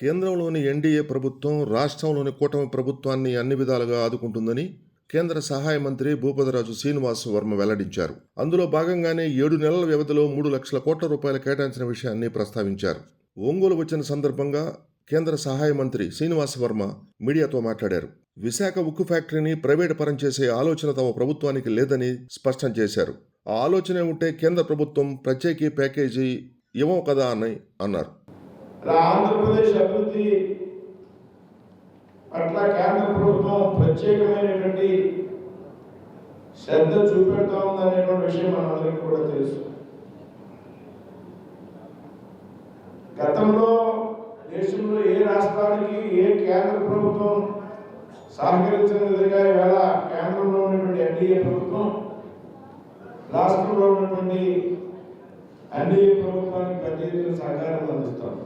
కేంద్రంలోని ఎన్డీఏ ప్రభుత్వం రాష్ట్రంలోని కూటమి ప్రభుత్వాన్ని అన్ని విధాలుగా ఆదుకుంటుందని కేంద్ర సహాయ మంత్రి భూపతిరాజు శ్రీనివాస్ వర్మ వెల్లడించారు. అందులో భాగంగానే 7 నెలల వ్యవధిలో 3 లక్షల కోట్ల రూపాయలు కేటాయించిన విషయాన్ని ప్రస్తావించారు. ఒంగోలు వచ్చిన సందర్భంగా కేంద్ర సహాయ మంత్రి శ్రీనివాస్ వర్మ మీడియాతో మాట్లాడారు. విశాఖ ఉక్కు ఫ్యాక్టరీని ప్రైవేటు పరం చేసే ఆలోచన తమ ప్రభుత్వానికి లేదని స్పష్టం చేశారు. ఆ ఆలోచనే ఉంటే కేంద్ర ప్రభుత్వం ప్రత్యేక ప్యాకేజీ ఇవ్వం కదా అని అన్నారు. ఆంధ్రప్రదేశ్ అభివృద్ధి పట్ల కేంద్ర ప్రభుత్వం ప్రత్యేకమైనటువంటి శ్రద్ధ చూపెడతా ఉందనేటువంటి విషయం మనందరికీ కూడా తెలుసు. గతంలో దేశంలో ఏ రాష్ట్రానికి ఏ కేంద్ర ప్రభుత్వం సహకరించిన విధంగా ఇవాళ కేంద్రంలో ఉన్నటువంటి ఎన్డీఏ ప్రభుత్వం రాష్ట్రంలో ఉన్నటువంటి ఎన్డీఏ ప్రభుత్వానికి పెద్ద ఎత్తున సహకారం అందిస్తాం.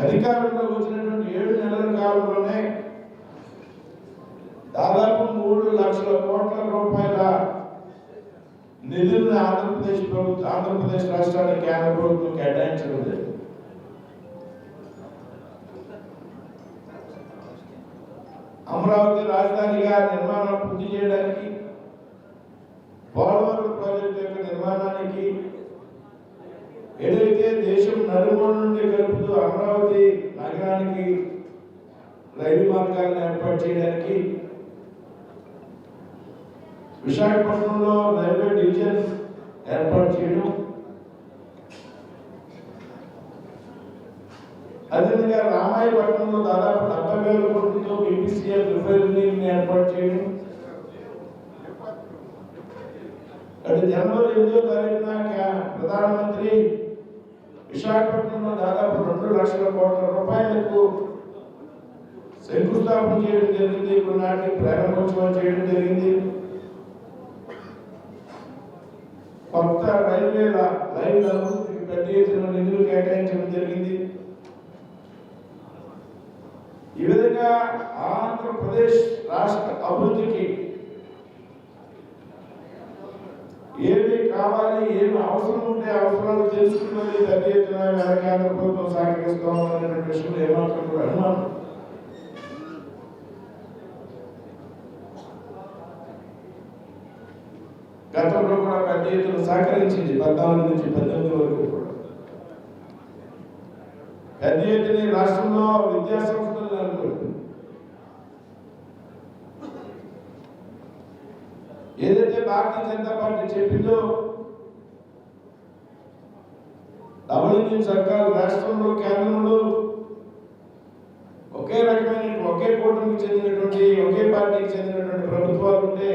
అధికారంలోకి వచ్చినటువంటి 7 నెలల కాలంలోనే దాదాపు 3 లక్షల కోట్ల రూపాయల నిధులను ఆంధ్రప్రదేశ్ రాష్ట్రానికి కేంద్ర ప్రభుత్వం కేటాయించడం లేదు. అమరావతి రాజధానిగా నిర్మాణం పూర్తి చేయడానికి, పోలవరం ప్రాజెక్టు యొక్క నిర్మాణానికి, ఏదైతే దేశం నలుమూల నుండి కలుపుతూ అమరావతి నగరానికి రైలు మార్గాలను ఏర్పాటు చేయడానికి, విశాఖపట్నంలో రైల్వే డివిజన్ ఏర్పాటు చేయడం, అదేవిధంగా రామాయపట్నంలో దాదాపు 70,000 కోట్లతో బీపీసీఎల్ రిఫైనరీని ఏర్పాటు చేయడం, జనవరి 8వ తారీఖున ప్రధానమంత్రి విశాఖపట్నంలో దాదాపు 2 లక్షల కోట్ల రూపాయలకు శంకుస్థాపన చేయడం జరిగింది. కొన్నాటికి ప్రారంభోత్సవం చేయడం జరిగింది. కొత్త రైల్వే లైన్ అభివృద్ధికి పెద్ద ఎత్తున నిధులు కేటాయించడం జరిగింది. ఈ విధంగా ఆంధ్రప్రదేశ్ రాష్ట్ర అభివృద్ధికి ఏమి కావాలి, ఏమి అవసరం ఉంటే అవసరాలు తెలుసుకున్నది పెద్ద ఎత్తున కేంద్ర ప్రభుత్వం సహకరిస్తాం అనే విషయంలో ఏమాత్రం కూడా అనుమానం. గతంలో కూడా పెద్ద ఎత్తున సహకరించింది. 14 నుంచి 18 వరకు కూడా పెద్ద ఎత్తున రాష్ట్రంలో విద్యా సంస్థలు నెలకొల్పింది. ఏదైతే భారతీయ జనతా పార్టీ చెప్పిందో డబుల్ ఇంజిన్ సర్కారు రాష్ట్రంలో కేంద్రంలో ఒకే రకమైన ఒకే కూటమికి చెందినటువంటి ఒకే పార్టీకి చెందినటువంటి ప్రభుత్వాలు ఉంటే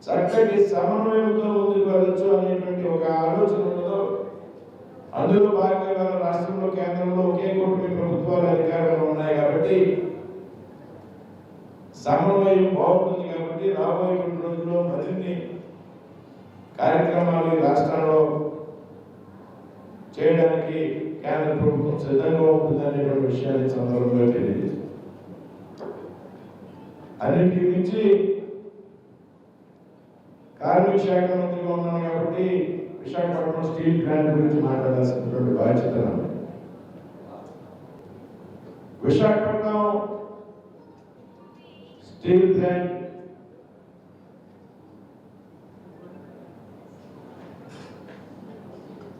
చక్కటి సమన్వయంతో ముందుకు వెళ్ళొచ్చు అనేటువంటి ఒక ఆలోచన ఉన్నదో అందులో భాగంగా రాష్ట్రంలో కేంద్రంలో ఒకే కూటమి ప్రభుత్వాలు అధికారంలో ఉన్నాయి కాబట్టి సమన్వయం బాగుంటుంది. కాబట్టి రాబోయే కొన్ని రోజుల్లో మరిన్ని కార్యక్రమాలు ఈ రాష్ట్రంలో చేయడానికి కేంద్ర ప్రభుత్వం సిద్ధంగా ఉంటుంది అనేటువంటి విషయాన్ని సందర్భంగా తెలియజేస్తుంది. అన్నింటి నుంచి కార్మిక శాఖ మంత్రిగా ఉన్నాను కాబట్టి విశాఖపట్నం స్టీల్ ప్లాంట్ గురించి మాట్లాడాల్సినటువంటి బాధ్యత. విశాఖపట్నం స్టీల్ ప్లాంట్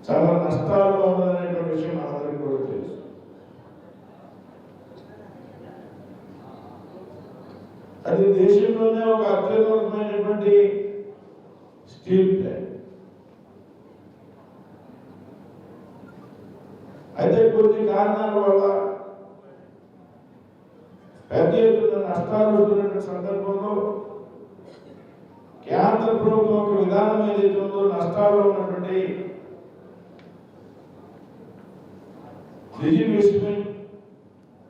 చాలా నష్టాల్లో ఉందనేటువంటి విషయం మనందరికీ కూడా తెలుసు. అది దేశంలోనే ఒక అత్యున్నతమైనటువంటి స్టీల్ ప్లాంట్. అయితే కొన్ని కారణాల వల్ల పెద్ద ఎత్తున నష్టాలు వస్తున్నటువంటి సందర్భంలో కేంద్ర ప్రభుత్వం ఒక విధానం ఏదైతే ఉందో నష్టాల్లో ఉన్నటువంటి డిజిన్వెస్ట్మెంట్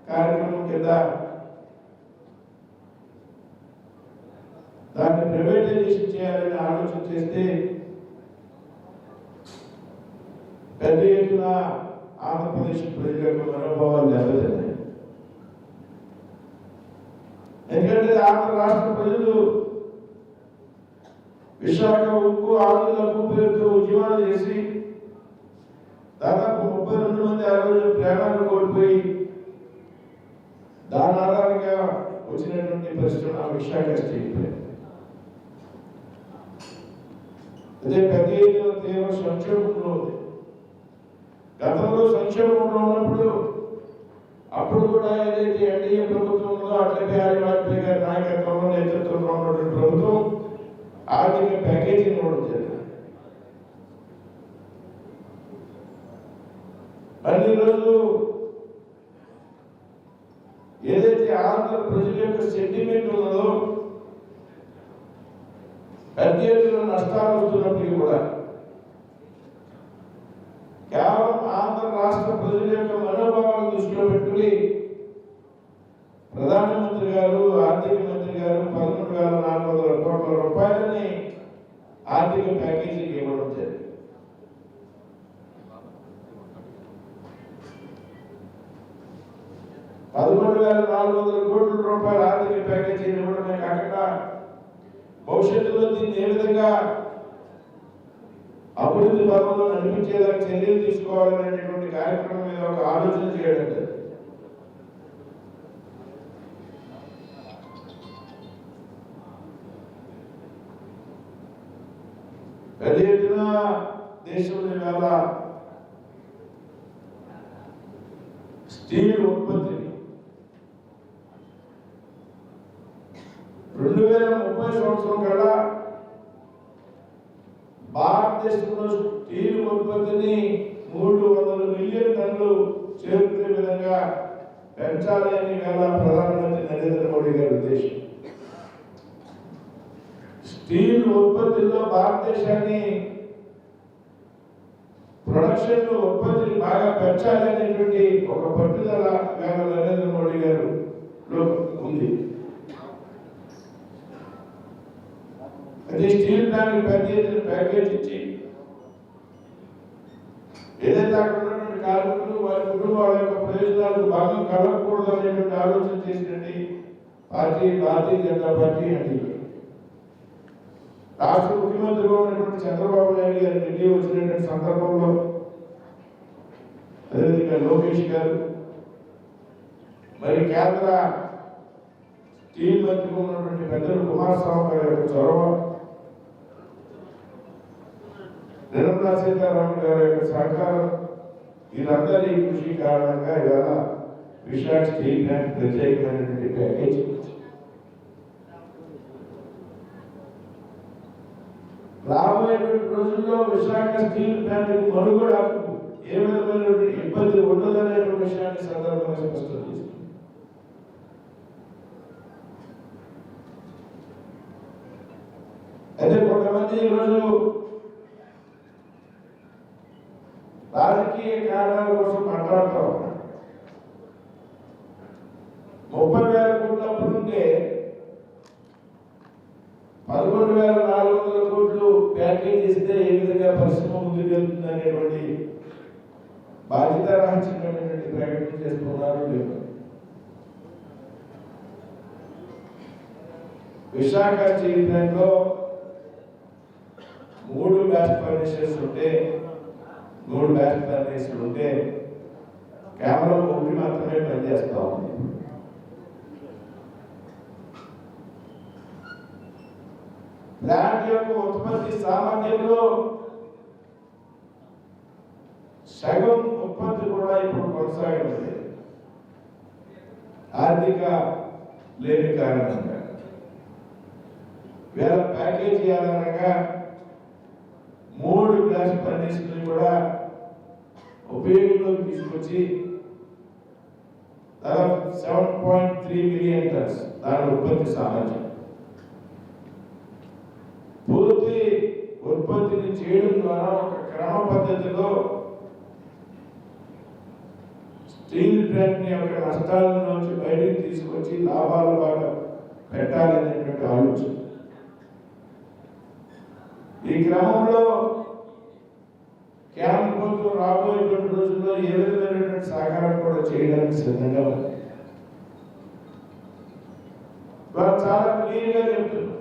కార్యక్రమం కింద దాన్ని ప్రైవేటైజేషన్ చేయాలని ఆలోచన చేస్తే పెద్ద ఎత్తున ఆంధ్రప్రదేశ్ ప్రజల యొక్క మనోభావాలు దెబ్బతిన్నాయి. ఎందుకంటే ఆంధ్ర రాష్ట్ర ప్రజలు విశాఖ ఉక్కు ఆంధ్రులకు పేరుతో ఉద్యమాలు చేసి దాదాపు 32 మంది ఆ రోజు ప్రాణాలు కోల్పోయి దాని ఆధారంగా వచ్చినటువంటి పరిశ్రమ విశాఖ స్టీల్ ప్లాంట్. అదే పెద్ద ఎత్తున తీవ్ర సంక్షోభంలో ఉంది. గతంలో సంక్షోభంలో ఉన్నప్పుడు అప్పుడు కూడా ఏదైతే ఎన్డీఏ ప్రభుత్వం ఉందో అటల్ బిహారీ వాజ్పేయి గారి నాయకత్వంలో నేతృత్వంలో ఉన్నటువంటి ప్రభుత్వం ఆర్థిక ప్యాకేజీని ఇవ్వడం జరిగింది. అన్ని రోజులు ఏదైతే ఆంధ్ర ప్రజల యొక్క సెంటిమెంట్ ఉన్నదో పెద్ద ఎత్తున నష్టాలు వస్తున్నప్పటికీ కూడా కేవలం ఆంధ్ర రాష్ట్ర ప్రజల యొక్క మనోభావాలను దృష్టిలో పెట్టుకుని ప్రధానమంత్రి గారు ఆర్థిక మంత్రి గారు 11,400 కోట్ల రూపాయలని ఆర్థిక ప్యాకేజీకి ఇవ్వడం జరిగింది. ₹11,400 ఆర్థిక ప్యాకేజీని ఇవ్వడమే కాకుండా భవిష్యత్తులో దీన్ని ఏ విధంగా అభివృద్ధి పథంలో నడిపించేలా చర్యలు తీసుకోవాలనేటువంటి కార్యక్రమం మీద ఒక ఆలోచన చేయడం జరిగింది. పెద్ద ఎత్తున దేశంలో ఇవాళ స్టీల్ ఉత్పత్తిని 2030 సంవత్సరం కల్లా భారతదేశంలో స్టీల్ ఉత్పత్తిని 300 మిలియన్ టన్నులు చేరుకునే విధంగా పెంచాలి అని ప్రధానమంత్రి నరేంద్ర మోడీ గారి ఉద్దేశం. స్టీల్ ఉత్పత్తిలో భారతదేశాన్ని ప్రొడక్షన్ ఉత్పత్తిని బాగా పెంచాలి అనేటువంటి ఒక పట్టుదల నరేంద్ర మోడీ గారు ఉంది. అదే స్టీల్ ప్లాంట్ పెద్ద ఎత్తున ప్యాకేజ్ ఇచ్చి ఏదైతే అక్కడ ఉన్నటువంటి కార్మికులు వారి కుటుంబాల యొక్క ప్రయోజనాలకు భంగం కలగకూడదు అనేటువంటి ఆలోచన చేసినటువంటి పార్టీ భారతీయ జనతా పార్టీ అండి. రాష్ట్ర ముఖ్యమంత్రిగా ఉన్నటువంటి చంద్రబాబు నాయుడు గారు ఢిల్లీ వచ్చినటువంటి సందర్భంలో అదేవిధంగా లోకేష్ గారు మరి కేంద్ర స్టీల్ మంత్రిగా ఉన్నటువంటి పెద్దలు కుమారస్వామి గారి యొక్క చొరవ, నిర్మలా సీతారామన్ గారి యొక్క సహకారం, వీరందరి కృషి కారణంగా ఇవాళ విశాఖ స్టీల్ ప్లాంట్ ప్రత్యేకమైనటువంటి ప్యాకేజ్ రాబోయేటువంటి రోజుల్లో విశాఖ స్టీల్ ప్లాంట్ మనుగడ ఏ విధమైనటువంటి ఇబ్బంది ఉండదనేటువంటి విషయాన్ని సందర్భంగా స్పష్టం చేస్తుంది. అయితే కొంతమంది ఈరోజు రాజకీయ కారణాల కోసం మాట్లాడుతూ ఉన్నారు. 30,000 కోట్ల అప్పులు ఉంటే 11,400 కోట్లు ప్యాకేజ్ ఇస్తే ఏ విధంగా పరిశ్రమ ముందుకు వెళ్తుంది అనేటువంటి బాధ్యత రహితమైనటువంటి ప్రకటన చేస్తున్నారు. విశాఖ స్టీల్ ప్లాంట్ లో 3 బ్లాస్ట్ ఫర్నేసెస్ ఉంటే 3 బ్లాస్ట్ ఫర్నేసులు ఉంటే కేవలం 1 మాత్రమే పనిచేస్తా ఉంది. ప్లాంట్ యొక్క ఉత్పత్తి సామర్థ్యంలో సగం ఉత్పత్తి కూడా ఇప్పుడు కొనసాగుతుంది. ఆర్థిక లేని కారణంగా వేల ప్యాకేజీ ఆధారంగా 3 బ్లాస్ట్ ఫర్నేసులు కూడా ఉపయోగంలోకి తీసుకొచ్చి దాదాపు 7.3 మిలియన్ టన్స్ దాని ఉత్పత్తి సామర్థ్యం పూర్తి ఉత్పత్తిని చేయడం ద్వారా ఒక క్రమ పద్ధతిలో స్టీల్ ప్లాంట్ యొక్క నష్టాల నుంచి బయటకు తీసుకొచ్చి లాభాల బాగా పెట్టాలనేటువంటి ఆలోచన. ఈ క్రమంలో కేంద్ర ప్రభుత్వం రాబోయేటువంటి రోజుల్లో ఏ విధమైనటువంటి సహకారం కూడా చేయడానికి సిద్ధంగా ఉంది. వాళ్ళు చాలా క్లియర్గా చెప్తున్నారు.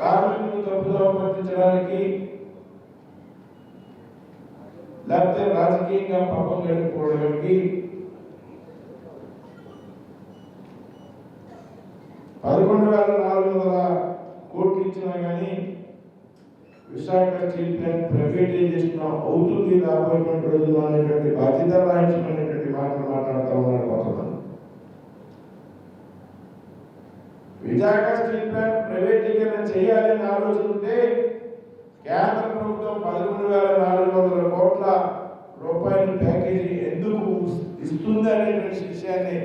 కార్మికులను తప్పుదోవ పట్టించడానికి లేకపోతే రాజకీయంగా పాపం గడుపుకోవడానికి 11,400 కోట్లు ఇచ్చినా కానీ విశాఖ స్టీల్ ప్లాంట్ ప్రైవేటైజేషన్ అవుతుంది రాబోయేటువంటి రోజుల్లో అనేటువంటి బాధ్యత రాయించమనేటువంటి మాటలు మాట్లాడుతూ ఉన్నారు కొంతమంది. విశాఖ స్టీల్ ప్లాంట్ ప్రైవేటీకరణ చేయాలని ఆలోచన ఉంటే కేంద్ర ప్రభుత్వం 11,400 కోట్ల రూపాయల ప్యాకేజీ ఎందుకు ఇస్తుంది అనేటువంటి విషయాన్ని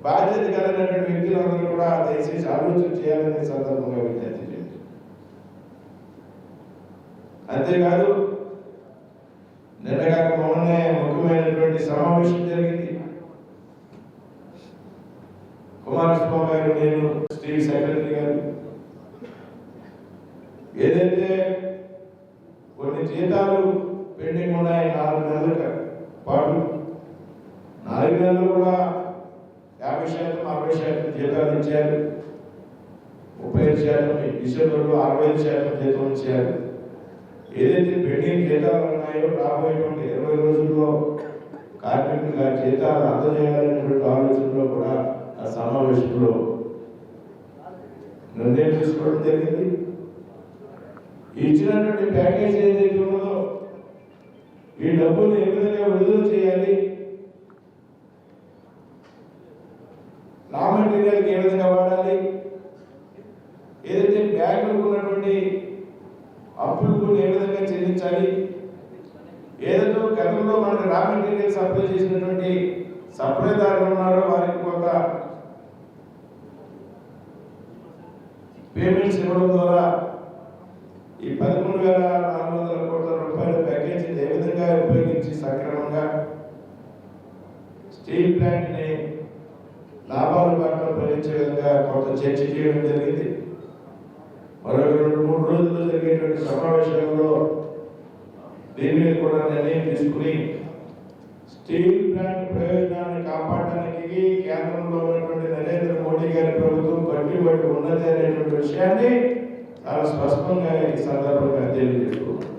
బాధ్యత కలిగినటువంటి వ్యక్తులందరూ కూడా దయచేసి ఆలోచన చేయాలనే సందర్భంగా విజ్ఞప్తి చేయండి. అంతేకాదు నిన్నగాక మొన్ననే ముఖ్యమైనటువంటి సమావేశం జరిగింది. కుమారస్వామి గారు, నేను, స్టీల్ సెక్రటరీ గారు ఏదైతే కొన్ని జీతాలు పెండింగ్ ఉన్నాయి 4 నెలల పాటు, 4 నెలలు కూడా 50%, 60% జీతాలు ఇచ్చారు. 35% డిసెంబర్లో 65% జీతం ఇచ్చారు. ఏదైతే పెండింగ్ జీతాలు ఉన్నాయో రాబోయేటువంటి 20 రోజుల్లో కార్మికులకు ఆ జీతాలు అందజేయాలనేటువంటి ఆలోచనలో కూడా ఆ సమావేశంలో నిర్ణయం తీసుకోవడం జరిగింది. ఇచ్చినటువంటి ప్యాకేజ్ ఏదైతే ఉన్నదో ఈ డబ్బులు ఏ విధంగా విడుదల చేయాలి, రా మెటీరియల్కి ఏ విధంగా వాడాలి, ఏదైతే బ్యాంకులకు ఉన్నటువంటి అప్పులకు ఏ విధంగా చెల్లించాలి, ఏదైతే గతంలో మనకి రా మెటీరియల్ సప్లై చేసినటువంటి సప్లైదారులు ఉన్నారో వారికి కొంత పేమెంట్స్ ఇవ్వడం ద్వారా ఈ 11,400 కోట్ల రూపాయల ప్యాకేజీ ఏ విధంగా ఉపయోగించి సక్రమంగా స్టీల్ ప్లాంట్ ని లాభాల బాటలో ప్రవహించే విధంగా కొంత చర్చ చేయడం జరిగింది. మరొక 2-3 రోజుల్లో జరిగేటువంటి సమావేశాలలో దీని మీద కూడా నిర్ణయం తీసుకుని స్టీల్ ప్లాంట్ ప్రయోజనాన్ని కాపాడడానికి కేంద్రంలో ఉన్నటువంటి నరేంద్ర మోడీ గారి ప్రభుత్వం కట్టుబడి ఉన్నది అనేటువంటి విషయాన్ని చాలా స్పష్టంగా ఈ సందర్భంగా తెలియజేస్తున్నాం.